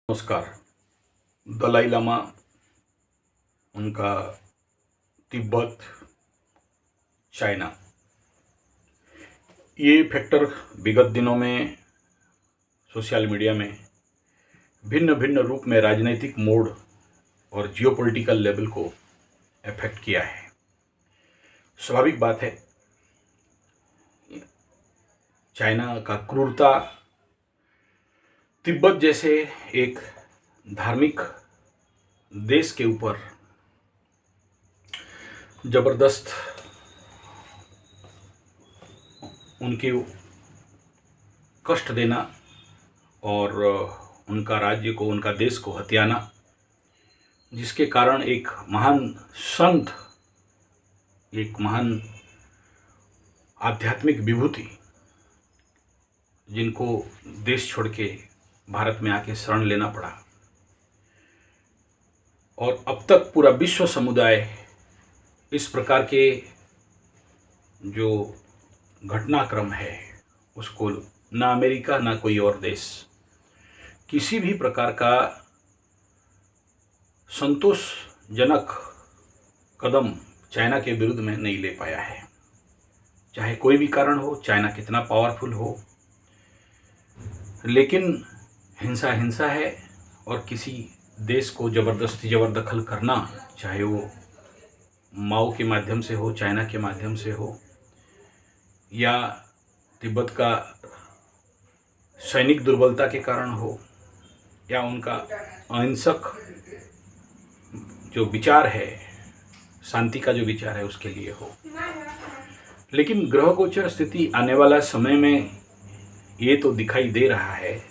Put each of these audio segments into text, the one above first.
नमस्कार। दलाई लामा, उनका तिब्बत, चाइना, ये फैक्टर विगत दिनों में सोशल मीडिया में भिन्न भिन्न रूप में राजनीतिक मोड़ और जियोपॉलिटिकल लेवल को अफेक्ट किया है। स्वाभाविक बात है, चाइना का क्रूरता तिब्बत जैसे एक धार्मिक देश के ऊपर जबरदस्त उनके कष्ट देना और उनका राज्य को, उनका देश को हथियाना, जिसके कारण एक महान संत, एक महान आध्यात्मिक विभूति, जिनको देश छोड़ के भारत में आके शरण लेना पड़ा, और अब तक पूरा विश्व समुदाय इस प्रकार के जो घटनाक्रम है उसको, ना अमेरिका ना कोई और देश किसी भी प्रकार का संतोषजनक कदम चाइना के विरुद्ध में नहीं ले पाया है। चाहे कोई भी कारण हो, चाइना कितना पावरफुल हो, लेकिन हिंसा हिंसा है, और किसी देश को ज़बरदस्ती जबरदखल करना, चाहे वो माओ के माध्यम से हो, चाइना के माध्यम से हो, या तिब्बत का सैनिक दुर्बलता के कारण हो, या उनका अहिंसक जो विचार है, शांति का जो विचार है, उसके लिए हो। लेकिन ग्रह गोचर स्थिति आने वाला समय में ये तो दिखाई दे रहा है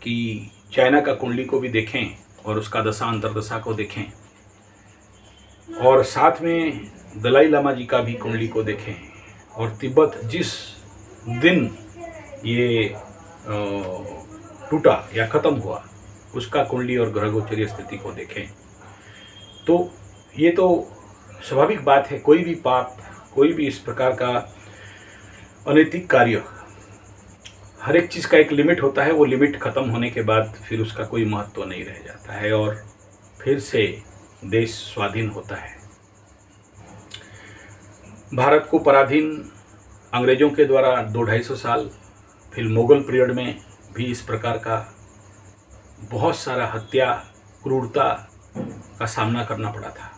कि चाइना का कुंडली को भी देखें और उसका दशा अंतर्दशा को देखें, और साथ में दलाई लामा जी का भी कुंडली को देखें, और तिब्बत जिस दिन ये टूटा या ख़त्म हुआ उसका कुंडली और ग्रह गोचरीय स्थिति को देखें, तो ये तो स्वाभाविक बात है। कोई भी पाप, कोई भी इस प्रकार का अनैतिक कार्य, हर एक चीज़ का एक लिमिट होता है। वो लिमिट ख़त्म होने के बाद फिर उसका कोई महत्व नहीं रह जाता है और फिर से देश स्वाधीन होता है। भारत को पराधीन अंग्रेज़ों के द्वारा 200-250 साल, फिर मुग़ल पीरियड में भी इस प्रकार का बहुत सारा हत्या, क्रूरता का सामना करना पड़ा था,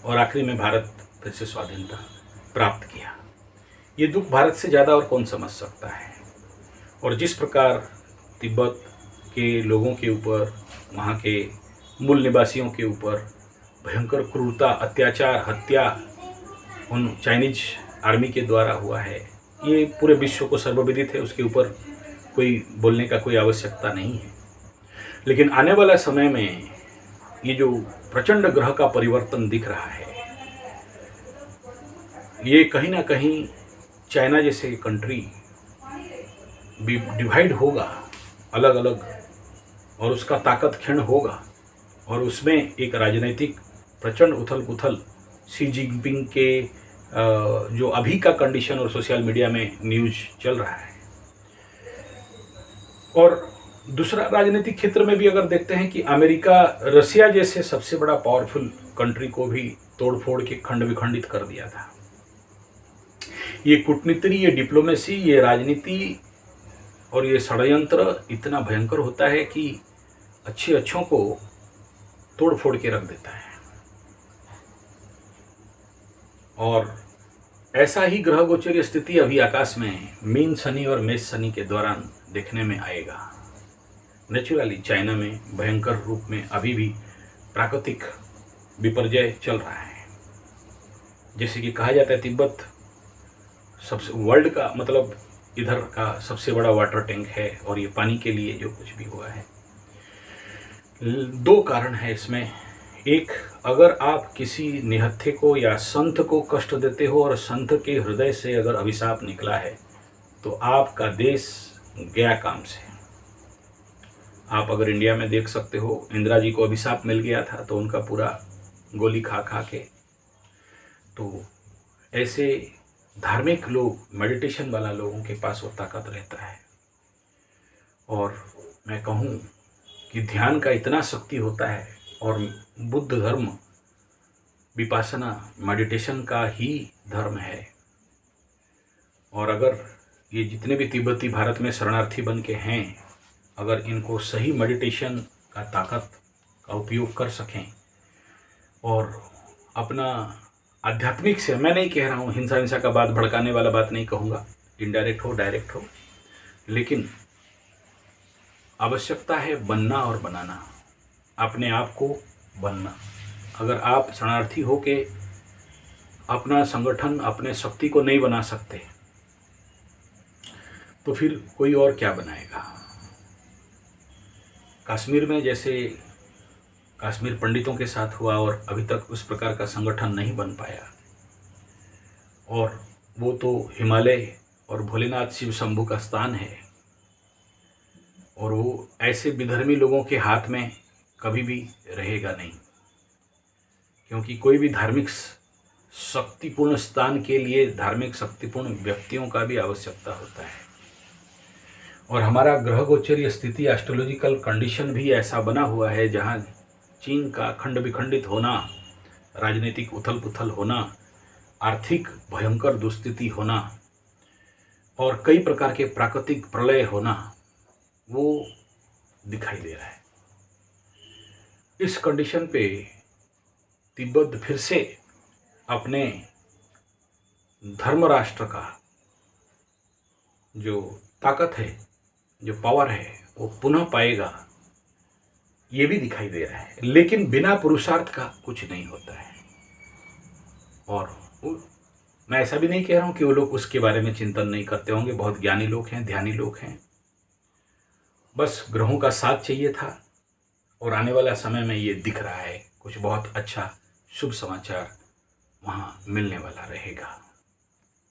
और आखिरी में भारत फिर से स्वाधीनता प्राप्त किया। ये दुख भारत से ज़्यादा और कौन समझ सकता है। और जिस प्रकार तिब्बत के लोगों के ऊपर, वहाँ के मूल निवासियों के ऊपर भयंकर क्रूरता, अत्याचार, हत्या उन चाइनीज आर्मी के द्वारा हुआ है, ये पूरे विश्व को सर्वविदित है। उसके ऊपर कोई बोलने का कोई आवश्यकता नहीं है। लेकिन आने वाला समय में ये जो प्रचंड ग्रह का परिवर्तन दिख रहा है, ये कहीं ना कहीं चाइना जैसे कंट्री डिवाइड होगा, अलग अलग, और उसका ताकत क्षीण होगा, और उसमें एक राजनीतिक प्रचंड उथल पुथल, शी जिनपिंग के जो अभी का कंडीशन और सोशल मीडिया में न्यूज़ चल रहा है। और दूसरा राजनीतिक क्षेत्र में भी अगर देखते हैं कि अमेरिका, रसिया जैसे सबसे बड़ा पावरफुल कंट्री को भी तोड़ फोड़ के खंड विखंडित कर दिया था। ये कूटनीति, ये डिप्लोमेसी, ये राजनीति और ये षड्यंत्र इतना भयंकर होता है कि अच्छे अच्छों को तोड़ फोड़ के रख देता है। और ऐसा ही ग्रह गोचरीय स्थिति अभी आकाश में मीन शनि और मेष शनि के दौरान देखने में आएगा। नेचुरली चाइना में भयंकर रूप में अभी भी प्राकृतिक विपर्यय चल रहा है। जैसे कि कहा जाता है, तिब्बत सबसे वर्ल्ड का, मतलब इधर का सबसे बड़ा वाटर टैंक है, और ये पानी के लिए जो कुछ भी हुआ है। दो कारण है इसमें। एक, अगर आप किसी निहत्थे को या संत को कष्ट देते हो और संत के हृदय से अगर अभिशाप निकला है, तो आपका देश गया काम से। आप अगर इंडिया में देख सकते हो, इंदिरा जी को अभिशाप मिल गया था तो उनका पूरा गोली खा खा के, तो ऐसे धार्मिक लोग, मेडिटेशन वाला लोगों के पास वो ताकत रहता है। और मैं कहूँ कि ध्यान का इतना शक्ति होता है और बुद्ध धर्म विपासना मेडिटेशन का ही धर्म है। और अगर ये जितने भी तिब्बती भारत में शरणार्थी बन के हैं, अगर इनको सही मेडिटेशन का ताकत का उपयोग कर सकें और अपना आध्यात्मिक से, मैं नहीं कह रहा हूँ हिंसा का बात भड़काने वाला बात नहीं कहूँगा, इनडायरेक्ट हो डायरेक्ट हो, लेकिन आवश्यकता है बनना और बनाना, अपने आप को बनना। अगर आप शरणार्थी हो के अपना संगठन, अपने शक्ति को नहीं बना सकते तो फिर कोई और क्या बनाएगा। कश्मीर में जैसे कश्मीर पंडितों के साथ हुआ और अभी तक उस प्रकार का संगठन नहीं बन पाया, और वो तो हिमालय और भोलेनाथ शिव शंभू का स्थान है, और वो ऐसे विधर्मी लोगों के हाथ में कभी भी रहेगा नहीं, क्योंकि कोई भी धार्मिक शक्तिपूर्ण स्थान के लिए धार्मिक शक्तिपूर्ण व्यक्तियों का भी आवश्यकता होता है। और हमारा ग्रह गोचरीय स्थिति, एस्ट्रोलॉजिकल कंडीशन भी ऐसा बना हुआ है जहाँ चीन का खंड विखंडित होना, राजनीतिक उथल पुथल होना, आर्थिक भयंकर दुस्थिति होना और कई प्रकार के प्राकृतिक प्रलय होना, वो दिखाई दे रहा है। इस कंडीशन पे तिब्बत फिर से अपने धर्म राष्ट्र का जो ताकत है, जो पावर है, वो पुनः पाएगा, ये भी दिखाई दे रहा है। लेकिन बिना पुरुषार्थ का कुछ नहीं होता है। और मैं ऐसा भी नहीं कह रहा हूँ कि वो लोग उसके बारे में चिंतन नहीं करते होंगे, बहुत ज्ञानी लोग हैं, ध्यानी लोग हैं। बस ग्रहों का साथ चाहिए था और आने वाला समय में ये दिख रहा है, कुछ बहुत अच्छा शुभ समाचार वहाँ मिलने वाला रहेगा।